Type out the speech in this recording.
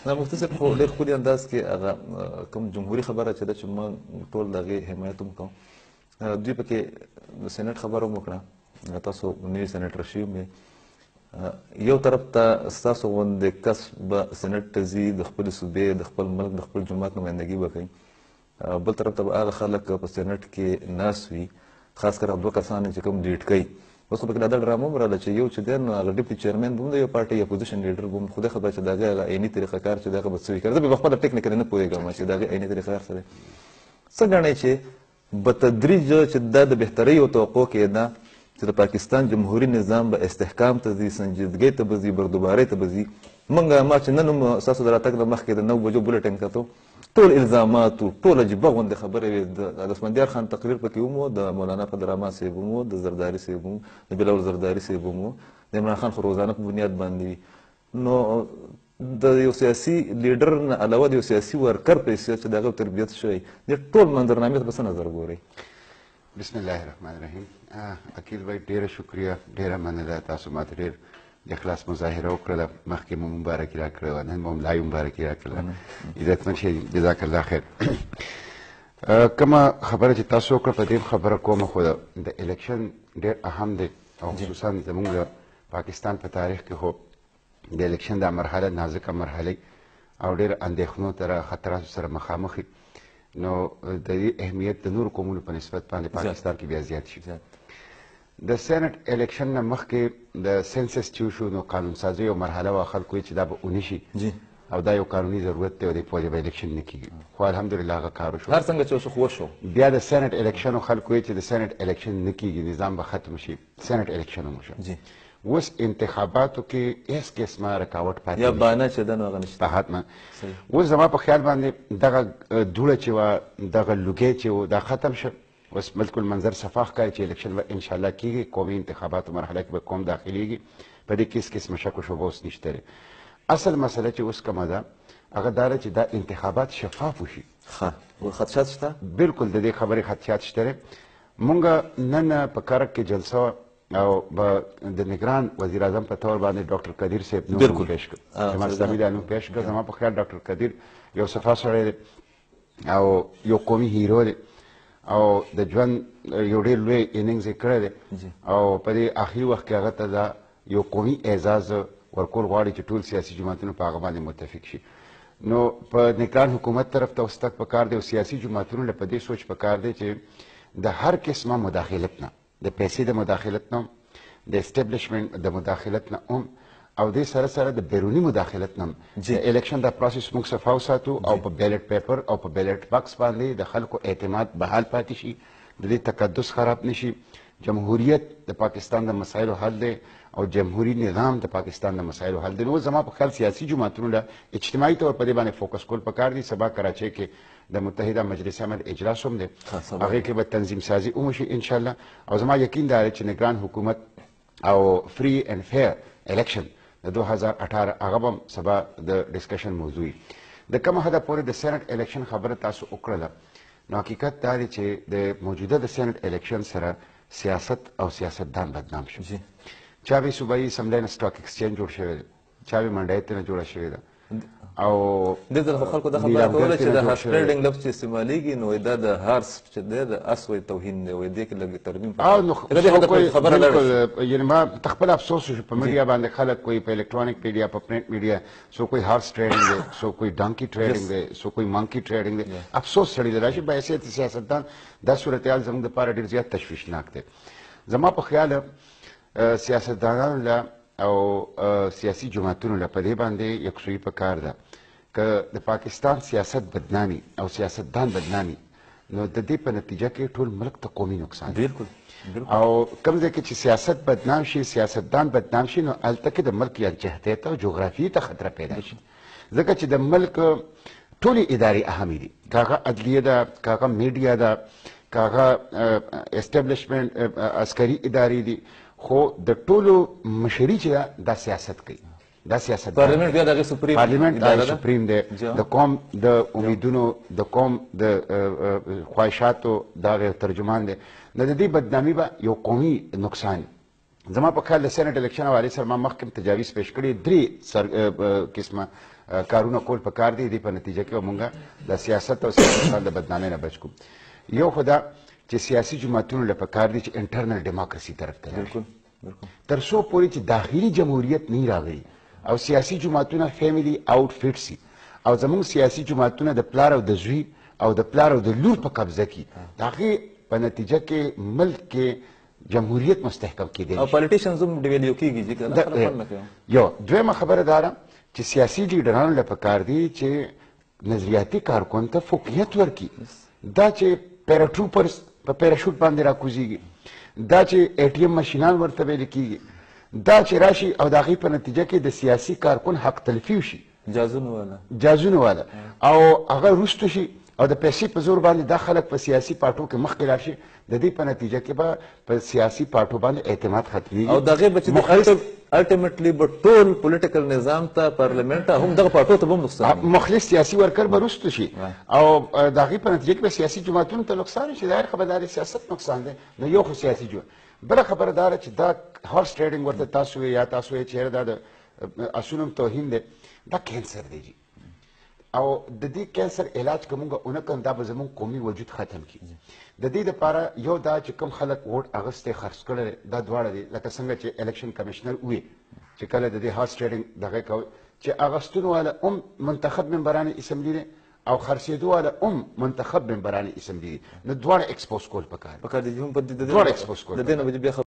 دا مفتي صاحب خو ډېر ښکلي انداز کې هغه کوم جمهوري خبره چې ده چې موږ ټول د هغې حمایت هم کوو. دوی پکې د سینټ خبره هم وکړه، تاسو نوي سینټر شوي هم یو طرف ته ستاسو غوندې کس به سینټ ته ځي، د خپلې صوبې، د خپل ملک، د خپل جومات نمایندګي به کوي، بل طرف ته به هغه خلک په سینټ کې ناست وي، خاص کر دوه کسان چې کوم لیډ کوي. اوس خو پکې دا ډرامه هم راغله چې یو چې دی نو هغه ډیپټي چیرمین به هم د یو پارټۍ اپوزیشن لیډر به هم، خدای خبر چې د هغې هغه عیني طریقه کار چې د هغه به څه وي کړی. زه بیا پخپله ټیکنیکلی نه پوهېږم چې د هغې عیني طریقه کار څه دی. څه ګڼئ چې به تدریج چې دا د بهترۍ او توقع کې ده چې د پاکستان جمهوري نظام به استحکام ته ځي، سنجیدګۍ ته به ځي، بردوبارۍ ته به ځي. موږ ما چې نن هم ستاسو د راتګ نه مخکې د 9 بجو بولټین کتو، ټول الزامات و ټول عجیبه غوندې خبرې وې. د اسفندیار خان تقریر پکې هم و، د مولانا فضل الرحمن صاحب هم و، د زرداري صاحب هم، د بلاول زرداري صاحب هم و، د عمران خان خو روزانه په بنیاد باندې وي. نو د یو سیاسي لیډر نه علاوه د یو سیاسي ورکر په حیثیت چې د هغه تربیت شوی، دې ټول منظرنامې ته په څه نظر ګورئ؟ بسم الله الرحمن الرحیم. عقیل بھائی ډېره شکریه، ډېره مننه، تاسو ماته ډېر د اخلاص مظاهره وکړله، مخکې مو مبارکي راکړې وه، نن مو لا مبارکي راکړله، عزتمن شي، جزاک الله خیر. کومه خبره چې تاسو وکړه په دې خبره کومه، خو د الیکشن ډېر اهم دی او خصوصا زموږ د پاکستان په تاریخ کې خو د الیکشن دا مرحله نازکه مرحله او ډېر اندېښنو سره خطراتو سره مخامخ، نو د دې اهمیت د نورو قومونو په نسبت باندې پاکستان کې بیا زیات شي. د سینټ الیکشن نه مخکې د سنسس چې وشو نو قانون سازي یو مرحله وه، خلکو چې دا به اونې شي او دا یو قانوني ضرورت دی او د پوهې به الیکشن نه کېږي، خو الحمدلله هغه کار وشو. هر څنګه چې وشو خو وشو. بیا د سینټ الیکشن خلکو چې د سینټ الیکشن نه کېږي، نظام به ختم شي، سینټ الیکشن هم وشو. اوس انتخاباتو کې هیڅ قسمه رکاوټ پاتې یا بانه چې ده نو هغه نشته. په حتمه اوس زما په خیال باندې دغه دوړه چې وه، دغه لوګی چې و، دا ختم شو. اوس ملک المنظر صفا ښکاري چې الیکشن به انشاءالله کېږي، قومي انتخاباتو مرحله کې به قوم داخلېږي، په دې کې هېڅ قسمه شک و شبه اوس نشته دی. اصل مسله چې اوس کومه ده هغه دا ده چې دا انتخابات شفاف وشي. خدشات شته؟ بلکل د دې خبرې خدشات شته دی. مونږ نن په کرک کې جلسه او د نگران وزیر اعظم په تور باندې ډاکټر قدیر صاحب نوم پیش کړ، جماعت اسلامي دا نوم پیش کړ. زما په خیال ډاکټر قدیر یو صفا سړی دی او یو قومي هیرو دی او د ژوند یو ډېر لوی اننګز یې کړی دی او په دې آخري وخت کې هغه ته دا یو قومي اعزاز ورکول غواړي چې ټول سیاسي جماعتونه په هغه باندې متفق شي. نو په نگران حکومت طرف ته اوس تک پکار دی او سیاسي جماعتونو له په دې سوچ پکار دی چې د هر قسمه مداخلت نه، د پیسې د مداخلت نه، د اسټابلیشمنټ د مداخلت نه هم او دې سره سره د بیروني مداخلت نه د الیکشن دا پروسس موږ صفا وساتو او په بیلټ پیپر او په بیلټ باکس باندې د خلکو اعتماد بحال پاتې شي، د دې تقدس خراب نشي. جمهوریت د پاکستان د مسایلو حل دی او جمهوری نظام د پاکستان د مسایلو حل دی. نو زما په خیال سیاسي جماعتونو له اجتماعي طور په دې باندې فوکس کول پکار دي. سبا کراچۍ کې د متحده مجلس عمل اجلاس هم دی، هغې کې به تنظیم سازي هم وشي انشاءالله او زما یقین دا دی چې نگران حکومت او فری اینڈ فیر الیکشن د 2018 هغه به سبا د ډسکشن موضوع وي. د کومه حده پورې د سینټ الیکشن خبره تاسو وکړله، نو حقیقت دا دی چې د موجوده د سینټ الیکشن سره سیاست او سیاستدان بدنام شو. چا وی صوبایي اسمبلی نه سټاک ایکسچینج جوړ شوی دی، چا وی منډای ته نه جوړه شوې ده او دې ځل خلکو دا خبره کوله چې د هارس ټریډینګ لفظ چې استعمالیږي نو دا د هارس چې دی د اس وایي توهین دی، وایي دې کې لږ ترمیم نو خبره بالکل یعنی ما تخپل افسوس شو په میډیا باندې خلک کوئی په الکترونیک میډیا په پرنٹ میډیا سو کوئی هارس ټریډینګ دی، سو کوئی ډانکی ټریډینګ دی، سو کوئی مانکی ټریډینګ دی. افسوس سړی دی راشي په حیثیت سیاستدان دا صورتحال زموږ دپاره ډېر زیات تشویشناک دی. زما په خیال سیاستدانانو له او سیاسي جماعتونو له په دې باندې یکسویي پکار ده که د پاکستان سیاست بدنامي او سیاستدان بدنامي نو د دې په نتیجه کې ټول ملک ته قومي نقصان دی. او کوم ځای کې چې سیاست بدنام شي، سیاستدان بدنام شي، نو هلته کې د ملک یکجهتیت او جغرافیې ته خطره پیدا شي. ځکه چې د ملک ټولې ادارې اهمې دي، که هغه عدلیه ده، که هغه میډیا ده، که هغه اسټابلیشمنټ عسکري ادارې دي، خو د ټولو مشري چې ده دا سیاست کوي، دا سیاست پارلیمنت بیا دغه سپریم پارلیمنت دا سپریم دی، د قوم د امیدونو د قوم د خواهشاتو دا ترجمان دی. نو د دې بدنامي به یو قومي نقصان. زما په خیال د سینټ الیکشن حوالې سره ما مخکې تجاویز پیش کړي، درې قسمه کارونه کول پکار دي دې په نتیجه کې مونږ د سیاست او سیاستوال د بدنامۍ نه بچ کوو. یو خو دا چې سیاسي جماعتونو له پکار دي چې انټرنل ډیموکراسي طرف ته لاړ شي تر څو پورې چې داخلي جمهوریت نه راغلی او سیاسي جماعتونه فیملی آوټفټ سي او زموږ سیاسي جماعتونه د پلار او د زوی او د پلار او د لور په قبضه کې د هغې په نتیجه کې ملک کې جمهوریت مستحکم کېدی او پالیټیشنز هم ډیویلو کېږي چې یو دویمه خبره دا ده چې سیاسي لیډرانو له پکار دي چې نظریاتي کارکن ته فوقیت ورکړي دا چې پیراټروپرز په پیراشوټ باندې راکوزیږي دا چې ATM ماشینان ورته ویل کېږي دا چې راشي او د هغې په نتیجه کې د سیاسي کارکن حق تلفي وشي جازونه والا او هغه وروسته شي او د پیسې په زور باندې دا خلک په سیاسي پارټو کې مخکې لاړ شي د دې په نتیجه کې به په سیاسي پارټو باندې اعتماد ختمیږي او دغه به چې الټیمیټلی به ټول پولیټیکل نظام ته پارلیمنت ته هم دغه پارټو ته به نقصان مخلص سیاسي ورکر به وروسته شي او د هغې په نتیجه کې به سیاسي جماعتونو ته نقصان شي ظاهر خبره دا سیاست نقصان دی نو یو خو سیاسي جماعت بله خبره دا ده چې دا هارس ټریډینګ ورته تاسو یا تاسو یې چېرې دا د اصولو توهین دی دا کینسر دی او د دې کینسر علاج که مونږ ونه کړو دا به زموږ قومي وجود ختم کړي د دې دپاره یو دا چې کوم خلک ووټ اخیستی خرڅ کړی دا دواړه دي لکه څنګه چې الیکشن کمیشنر ووی چې کله د دې هارس ټریډینګ دغه کوي چې اخیستونو والا هم منتخب ممبران اسمبلي دی او خرڅېدو والا هم منتخب ممبران اسمبلي دي نو دواړه ایکسپوز کول پکار دي دواړه ایکسپوز کول د دې نه به بیا